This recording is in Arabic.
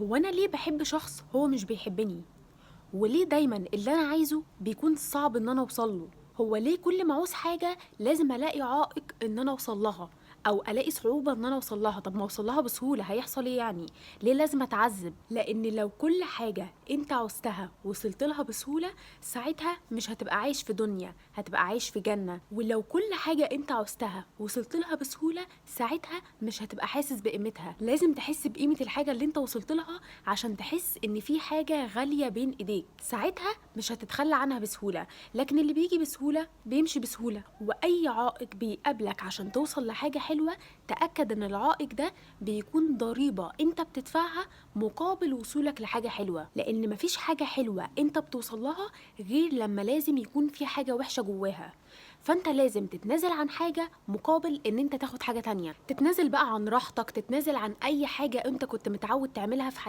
هو أنا ليه باحب شخص هو مش بيحبني؟ وليه دايمًا اللي أنا عايزه بيكون صعب إن أنا أوصل له؟ هو ليه كل ما أعوز حاجة لازم ألاقي عائق إن أنا أوصل لها، أو ألاقي صعوبة إن أنا أوصل لها؟ طب ما أوصل لها بسهولة هيحصل إيه يعني؟ ليه لازم أتعذب؟ لأن لو كل حاجة أنت عوزتها وصلت لها بسهولة، ساعتها مش هتبقى عايش في دنيا، هتبقى عايش في جنة، ولو كل حاجة أنت عوزتها وصلت لها بسهولة، ساعتها مش هتبقى حاسس بقيمتها. لازم تحس بقيمة الحاجة اللي أنت وصلت لها عشان تحس إن في حاجة غالية بين إيديك، ساعتها مش هتتخلى عنها بسهولة. لكن اللي بيجي بسهولة بيمشي بسهولة، وأي عائق بيقابلك عشان توصل لحاجة حلوة تأكد إن العائق ده بيكون ضريبة أنت بتدفعها مقابل وصولك لحاجة حلوة، لأن مفيش حاجة حلوة أنت بتوصل لها غير لما لازم يكون في حاجة وحشة جواها. فانت لازم تتنازل عن حاجة مقابل ان انت تاخد حاجة تانية، تتنازل بقى عن راحتك، تتنازل عن اي حاجة انت كنت متعود تعملها في حياتك